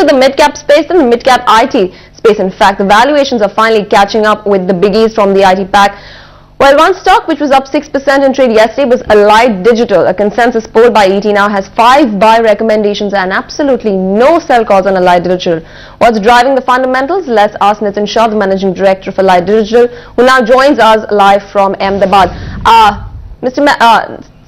to the mid-cap space and mid-cap IT space. In fact, the valuations are finally catching up with the biggies from the IT pack. Well, one stock which was up 6% in trade yesterday was Allied Digital. A consensus poll by ET now has 5 buy recommendations and absolutely no sell calls on Allied Digital. What's driving the fundamentals? Let's ask Nitin Shah, the Managing Director of Allied Digital, who now joins us live from Ahmedabad.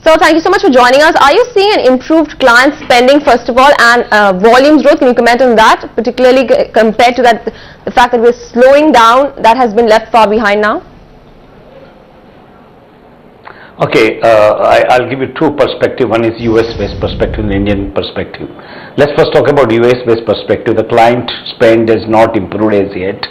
So thank you so much for joining us. Are you seeing an improved client spending, first of all, and volumes growth? Can you comment on that, particularly compared to that, the fact that we're slowing down, that has been left far behind now? Okay, I'll give you two perspectives. One is US-based perspective and Indian perspective. Let's first talk about US-based perspective. The client spend has not improved as yet,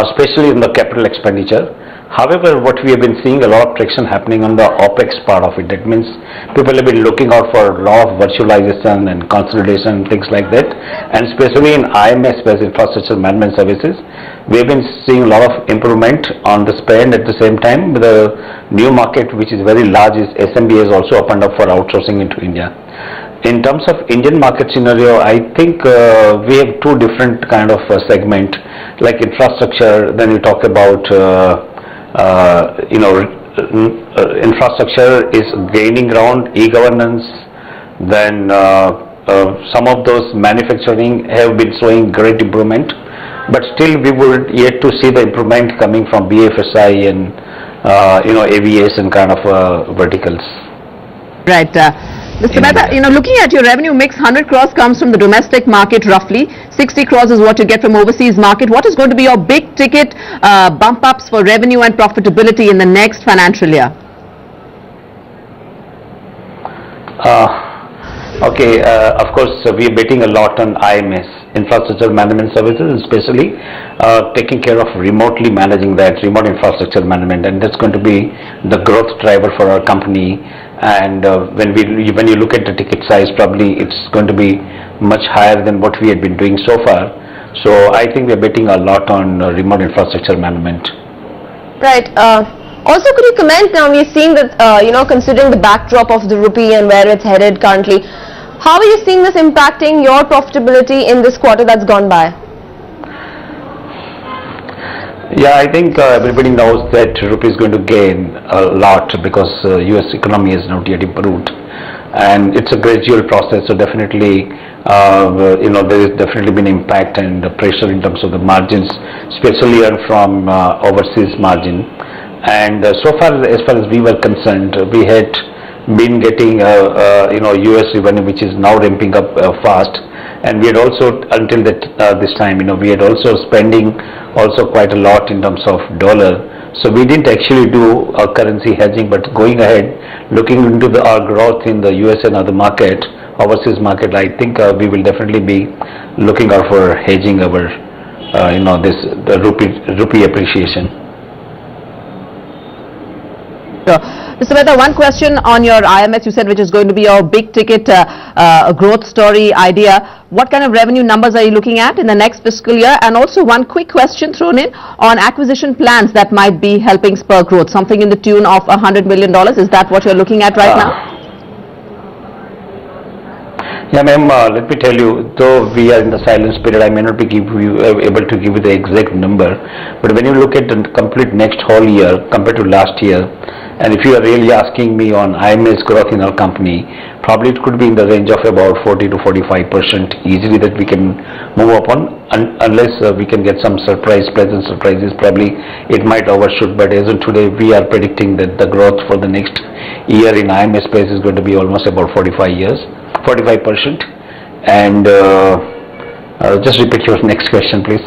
especially in the capital expenditure. However, what we have been seeing a lot of traction happening on the OPEX part of it. That means people have been looking out for a lot of virtualization and consolidation and things like that. And especially in IMS based infrastructure management services, we have been seeing a lot of improvement on the spend. At the same time, the new market, which is very large, is SMB, has also opened up for outsourcing into India. In terms of Indian market scenario, I think we have two different kind of segment, like infrastructure. Then you talk about infrastructure is gaining ground, e-governance, then some of those manufacturing have been showing great improvement, but still we would yet to see the improvement coming from BFSI and aviation kind of verticals. Right. Mr. Mehta, looking at your revenue mix, 100 crores comes from the domestic market roughly, 60 crores is what you get from overseas market. What is going to be your big ticket bump ups for revenue and profitability in the next financial year? Of course, we are betting a lot on IMS, infrastructure management services, especially taking care of remotely managing that, remote infrastructure management, and that's going to be the growth driver for our company. And when you look at the ticket size, probably it's going to be much higher than what we had been doing so far. So I think we are betting a lot on remote infrastructure management. Right. Also, could you comment now? We're seeing that considering the backdrop of the rupee and where it's headed currently, how are you seeing this impacting your profitability in this quarter that's gone by? Yeah, I think everybody knows that rupee is going to gain a lot because US economy has not yet improved, and it's a gradual process. So definitely, there has definitely been impact and pressure in terms of the margins, especially from overseas margin. And so far as we were concerned, we had been getting US revenue, which is now ramping up fast, and we had also until this time we had also spending also quite a lot in terms of dollar. So we didn't actually do a currency hedging, but going ahead, looking into our growth in the US and other market, overseas market, I think we will definitely be looking out for hedging our the rupee appreciation. Sure. Mr. Mehta, one question on your IMS, you said, which is going to be your big ticket growth story idea. What kind of revenue numbers are you looking at in the next fiscal year? And also one quick question thrown in on acquisition plans that might be helping spur growth, something in the tune of $100 million. Is that what you're looking at right now? Yeah, ma'am, let me tell you, though we are in the silence period, I may not be able to give you the exact number, but when you look at the complete next whole year compared to last year, and if you are really asking me on IMS growth in our company, probably it could be in the range of about 40 to 45% easily that we can move upon, unless we can get some pleasant surprises. Probably it might overshoot, but as of today, we are predicting that the growth for the next year in IMS space is going to be almost about 45%. And just repeat your next question, please.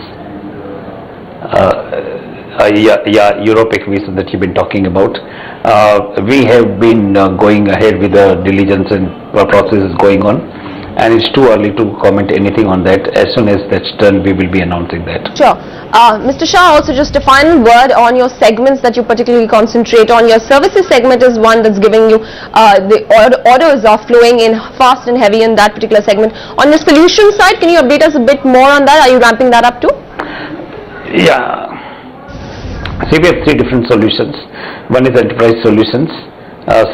Europe acquisition that you've been talking about. We have been going ahead with the diligence and process is going on, and it's too early to comment anything on that. As soon as that's done, we will be announcing that. Sure. Mr. Shah, also just a final word on your segments that you particularly concentrate on. Your services segment is one that's giving you the orders are flowing in fast and heavy in that particular segment. On the solution side, can you update us a bit more on that? Are you ramping that up too? Yeah. See, we have three different solutions. One is enterprise solutions,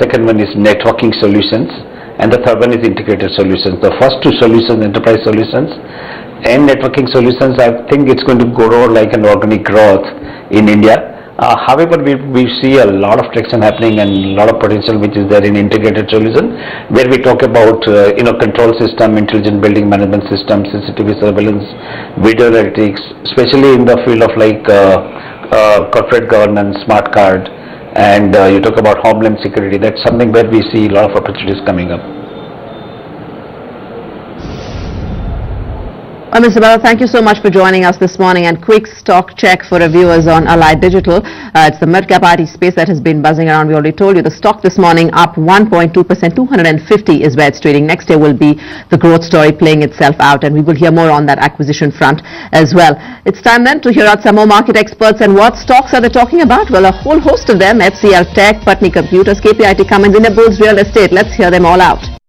second one is networking solutions, and the third one is integrated solutions. The first two solutions, enterprise solutions, and networking solutions, I think it's going to grow like an organic growth in India. However, we see a lot of traction happening and a lot of potential which is there in integrated solution, where we talk about control system, intelligent building management system, CCTV surveillance, video analytics, especially in the field of like corporate governance, smart card, and you talk about homeland security. That's something where we see a lot of opportunities coming up. Mr. Bala, thank you so much for joining us this morning, and quick stock check for our viewers on Allied Digital. It's the Midcap IT space that has been buzzing around. We already told you the stock this morning up 1.2%, 250 is where it's trading. Next year will be the growth story playing itself out, and we will hear more on that acquisition front as well. It's time then to hear out some more market experts, and what stocks are they talking about? Well, a whole host of them: FCL Tech, Patni Computers, KPIT Cummins, Indiabulls Real Estate. Let's hear them all out.